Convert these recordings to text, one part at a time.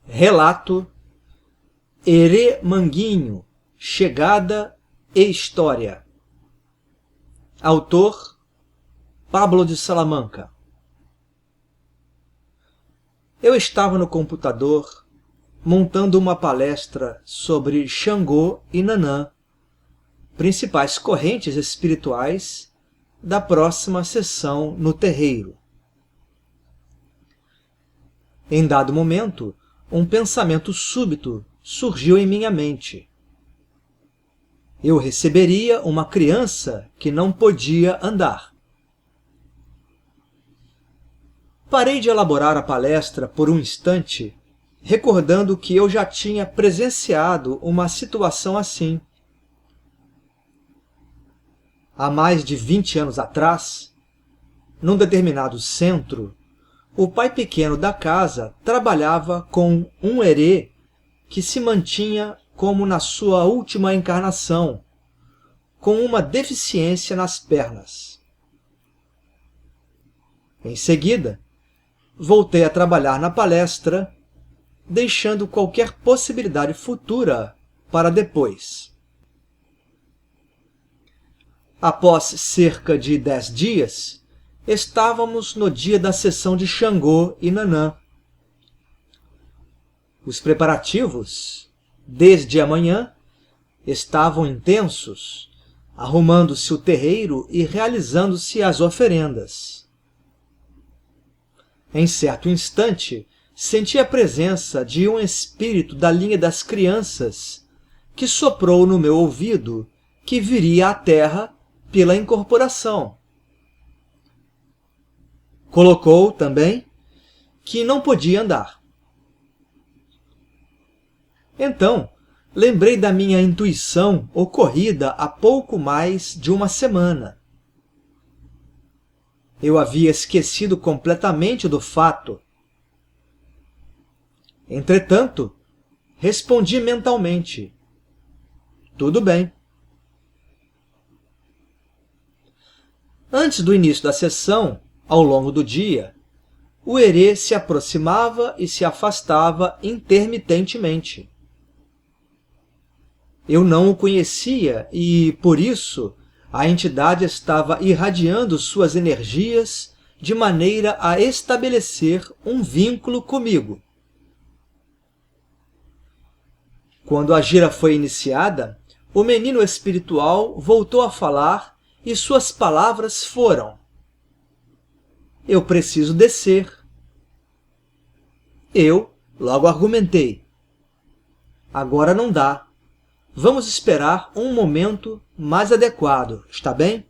Relato Herê Manguinho, Chegada e História. Autor Pablo de Salamanca. Eu estava no computador montando uma palestra sobre Xangô e Nanã, principais correntes espirituais da próxima sessão no terreiro. Em dado momento, um pensamento súbito surgiu em minha mente. Eu receberia uma criança que não podia andar. Parei de elaborar a palestra por um instante, recordando que eu já tinha presenciado uma situação assim. Há mais de 20 anos atrás, num determinado centro, o pai pequeno da casa trabalhava com um herê que se mantinha como na sua última encarnação, com uma deficiência nas pernas. Em seguida, voltei a trabalhar na palestra, deixando qualquer possibilidade futura para depois. Após cerca de 10 dias, estávamos no dia da sessão de Xangô e Nanã. Os preparativos, desde a manhã, estavam intensos, arrumando-se o terreiro e realizando-se as oferendas. Em certo instante, senti a presença de um espírito da linha das crianças que soprou no meu ouvido que viria à Terra pela incorporação. Colocou também que não podia andar. Então, lembrei da minha intuição ocorrida há pouco mais de uma semana. Eu havia esquecido completamente do fato. Entretanto, respondi mentalmente: tudo bem. Antes do início da sessão, ao longo do dia, o herê se aproximava e se afastava intermitentemente. Eu não o conhecia e, por isso, a entidade estava irradiando suas energias de maneira a estabelecer um vínculo comigo. Quando a gira foi iniciada, o menino espiritual voltou a falar e suas palavras foram: eu preciso descer. Eu logo argumentei: agora não dá. Vamos esperar um momento mais adequado, está bem?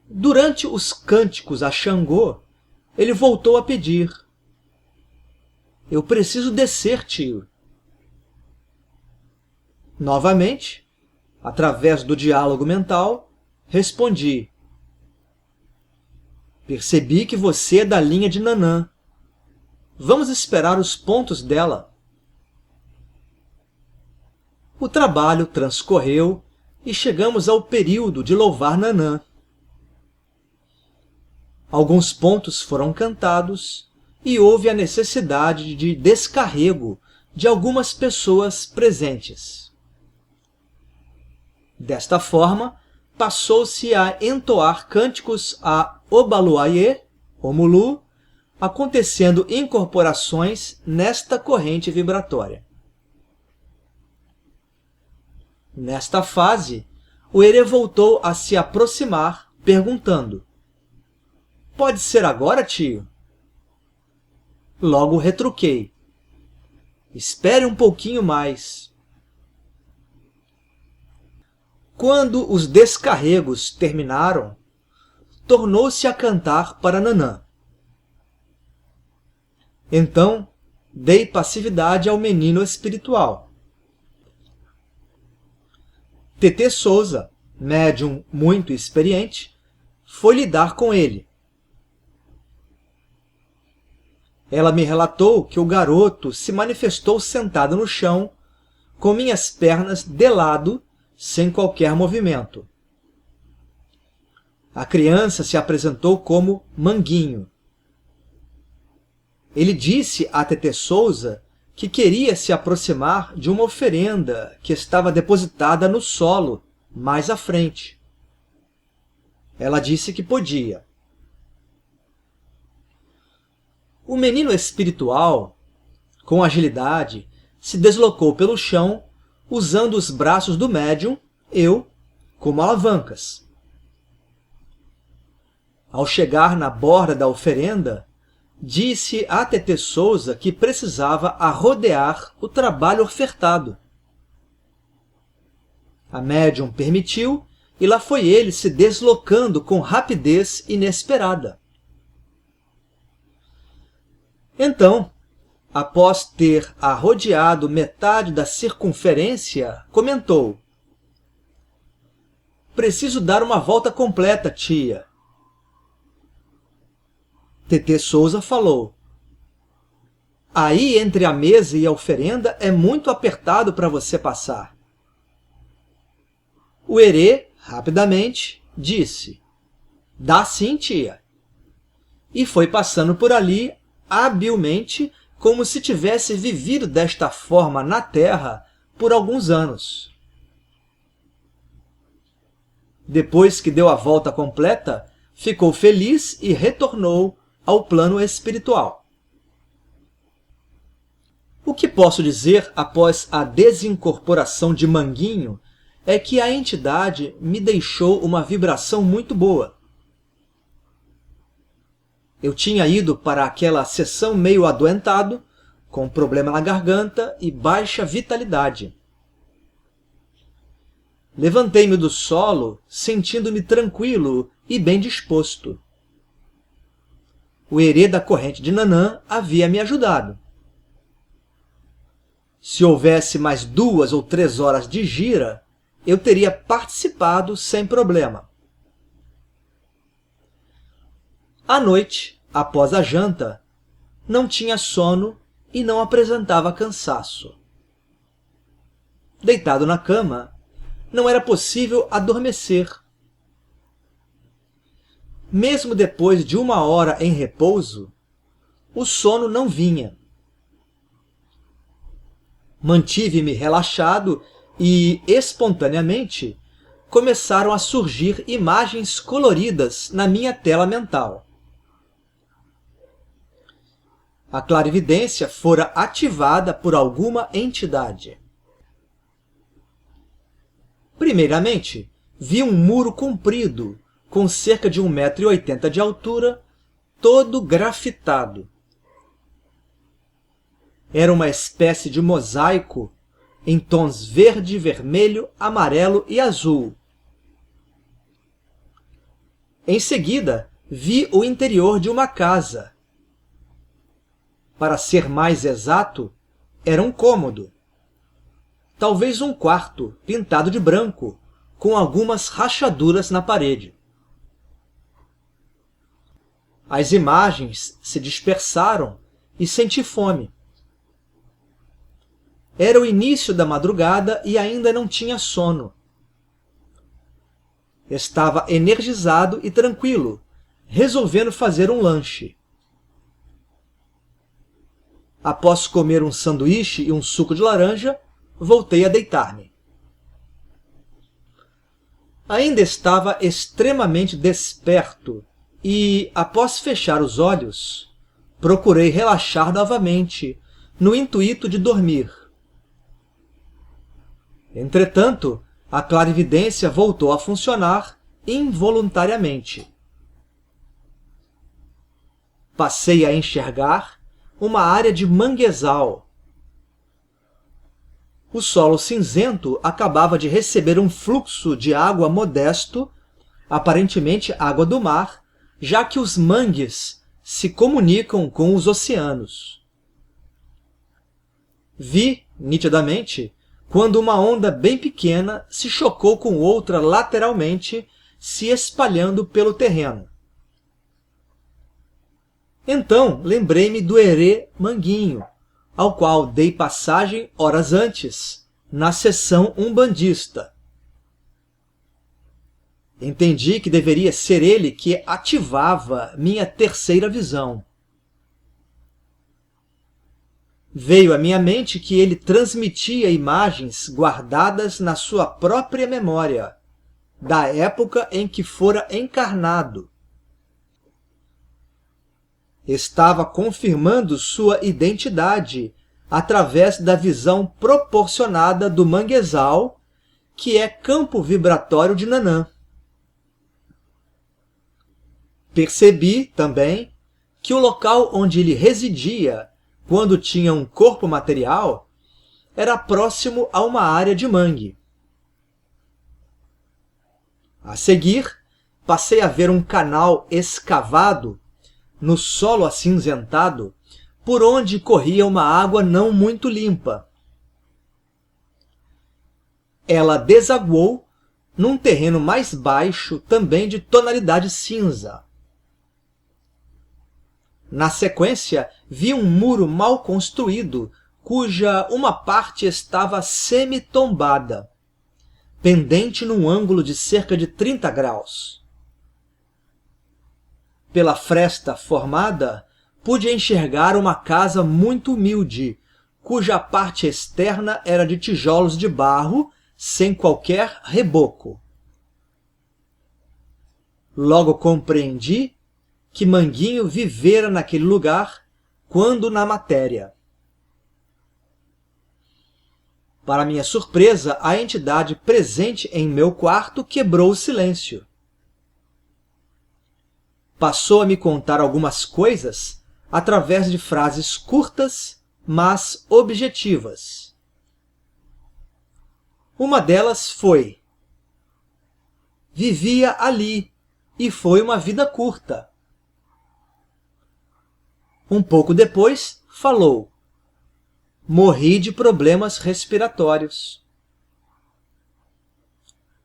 Durante os cânticos a Xangô, ele voltou a pedir: eu preciso descer, tio. Novamente, através do diálogo mental, respondi: percebi que você é da linha de Nanã. Vamos esperar os pontos dela. O trabalho transcorreu e chegamos ao período de louvar Nanã. Alguns pontos foram cantados e houve a necessidade de descarrego de algumas pessoas presentes. Desta forma, passou-se a entoar cânticos a Obaluayê, Omulu, acontecendo incorporações nesta corrente vibratória. Nesta fase, o herê voltou a se aproximar, perguntando: pode ser agora, tio? Logo retruquei: espere um pouquinho mais. Quando os descarregos terminaram, tornou-se a cantar para Nanã. Então, dei passividade ao menino espiritual. Tetê Souza, médium muito experiente, foi lidar com ele. Ela me relatou que o garoto se manifestou sentado no chão, com minhas pernas de lado, sem qualquer movimento. A criança se apresentou como Manguinho. Ele disse a Tetê Souza que queria se aproximar de uma oferenda que estava depositada no solo, mais à frente. Ela disse que podia. O menino espiritual, com agilidade, se deslocou pelo chão, usando os braços do médium, eu, como alavancas. Ao chegar na borda da oferenda, disse a Tetê Souza que precisava arrodear o trabalho ofertado. A médium permitiu, e lá foi ele se deslocando com rapidez inesperada. Então, após ter arrodeado metade da circunferência, comentou: "Preciso dar uma volta completa, tia." Tetê Souza falou: "Aí entre a mesa e a oferenda é muito apertado para você passar." O herê, rapidamente, disse: "Dá sim, tia." E foi passando por ali, habilmente, como se tivesse vivido desta forma na Terra por alguns anos. Depois que deu a volta completa, ficou feliz e retornou ao plano espiritual. O que posso dizer após a desincorporação de Manguinho é que a entidade me deixou uma vibração muito boa. Eu tinha ido para aquela sessão meio adoentado, com problema na garganta e baixa vitalidade. Levantei-me do solo, sentindo-me tranquilo e bem disposto. O herê da corrente de Nanã havia me ajudado. Se houvesse mais 2 ou 3 horas de gira, eu teria participado sem problema. À noite, após a janta, não tinha sono e não apresentava cansaço. Deitado na cama, não era possível adormecer. Mesmo depois de 1 hora em repouso, o sono não vinha. Mantive-me relaxado e, espontaneamente, começaram a surgir imagens coloridas na minha tela mental. A clarividência fora ativada por alguma entidade. Primeiramente, vi um muro comprido, com cerca de 1,80 m de altura, todo grafitado. Era uma espécie de mosaico em tons verde, vermelho, amarelo e azul. Em seguida, vi o interior de uma casa. Para ser mais exato, era um cômodo. Talvez um quarto, pintado de branco, com algumas rachaduras na parede. As imagens se dispersaram e senti fome. Era o início da madrugada e ainda não tinha sono. Estava energizado e tranquilo, resolvendo fazer um lanche. Após comer um sanduíche e um suco de laranja, voltei a deitar-me. Ainda estava extremamente desperto e, após fechar os olhos, procurei relaxar novamente, no intuito de dormir. Entretanto, a clarividência voltou a funcionar involuntariamente. Passei a enxergar uma área de manguezal. O solo cinzento acabava de receber um fluxo de água modesto, aparentemente água do mar, já que os mangues se comunicam com os oceanos. Vi, nitidamente, quando uma onda bem pequena se chocou com outra lateralmente, se espalhando pelo terreno. Então lembrei-me do herê Manguinho, ao qual dei passagem horas antes, na sessão umbandista. Entendi que deveria ser ele que ativava minha terceira visão. Veio à minha mente que ele transmitia imagens guardadas na sua própria memória, da época em que fora encarnado. Estava confirmando sua identidade através da visão proporcionada do manguezal, que é campo vibratório de Nanã. Percebi, também, que o local onde ele residia, quando tinha um corpo material, era próximo a uma área de mangue. A seguir, passei a ver um canal escavado no solo acinzentado, por onde corria uma água não muito limpa. Ela desaguou num terreno mais baixo, também de tonalidade cinza. Na sequência, vi um muro mal construído, cuja uma parte estava semi-tombada, pendente num ângulo de cerca de 30 graus. Pela fresta formada, pude enxergar uma casa muito humilde, cuja parte externa era de tijolos de barro, sem qualquer reboco. Logo compreendi que Manguinho vivera naquele lugar quando na matéria. Para minha surpresa, a entidade presente em meu quarto quebrou o silêncio. Passou a me contar algumas coisas através de frases curtas, mas objetivas. Uma delas foi: vivia ali e foi uma vida curta. Um pouco depois, falou: morri de problemas respiratórios.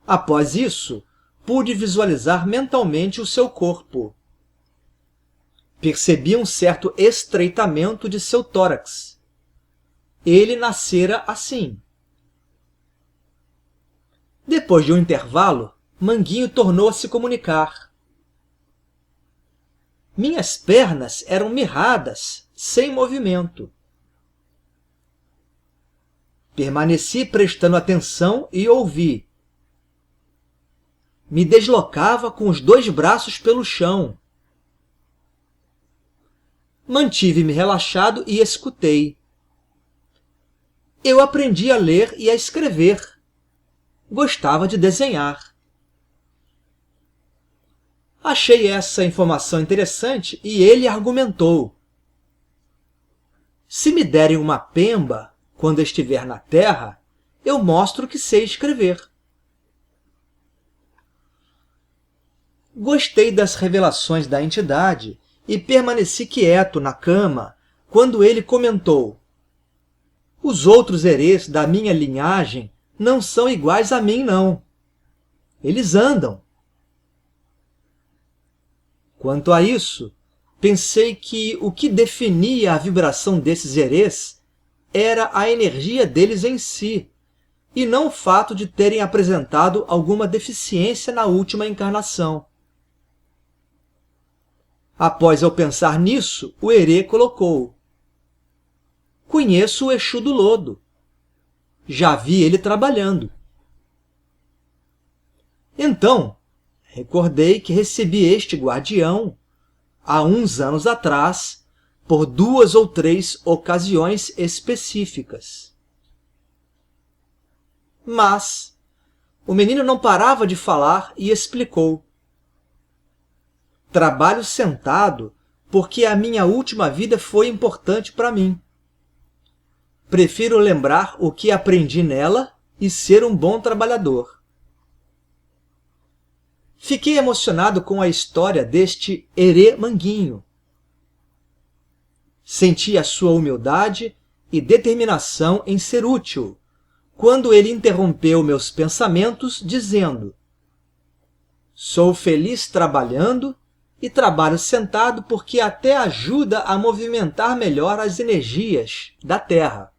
Após isso, pude visualizar mentalmente o seu corpo. Percebi um certo estreitamento de seu tórax. Ele nascera assim. Depois de um intervalo, Manguinho tornou a se comunicar. Minhas pernas eram mirradas, sem movimento. Permaneci prestando atenção e ouvi. Me deslocava com os 2 braços pelo chão. Mantive-me relaxado e escutei. Eu aprendi a ler e a escrever. Gostava de desenhar. Achei essa informação interessante e ele argumentou: se me derem uma pemba quando estiver na Terra, eu mostro que sei escrever. Gostei das revelações da entidade e permaneci quieto na cama quando ele comentou: os outros herês da minha linhagem não são iguais a mim, não. Eles andam. Quanto a isso, pensei que o que definia a vibração desses herês era a energia deles em si, e não o fato de terem apresentado alguma deficiência na última encarnação. Após eu pensar nisso, o herê colocou: conheço o Exu do Lodo. Já vi ele trabalhando. Então, recordei que recebi este guardião há uns anos atrás, por 2 ou 3 ocasiões específicas. Mas o menino não parava de falar e explicou: trabalho sentado porque a minha última vida foi importante para mim. Prefiro lembrar o que aprendi nela e ser um bom trabalhador. Fiquei emocionado com a história deste herê Manguinho. Senti a sua humildade e determinação em ser útil, quando ele interrompeu meus pensamentos, dizendo: sou feliz trabalhando e trabalho sentado porque até ajuda a movimentar melhor as energias da Terra.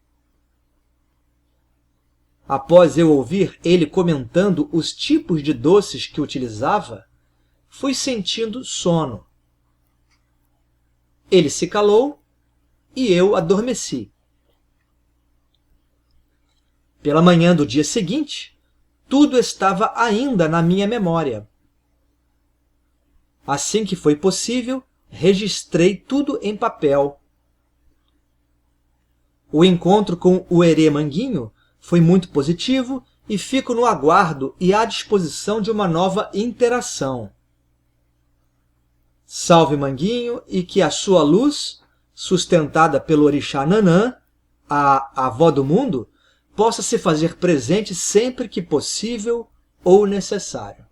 Após eu ouvir ele comentando os tipos de doces que utilizava, fui sentindo sono. Ele se calou e eu adormeci. Pela manhã do dia seguinte, tudo estava ainda na minha memória. Assim que foi possível, registrei tudo em papel. O encontro com o Herê Manguinho foi muito positivo e fico no aguardo e à disposição de uma nova interação. Salve Manguinho, e que a sua luz, sustentada pelo orixá Nanã, a avó do mundo, possa se fazer presente sempre que possível ou necessário.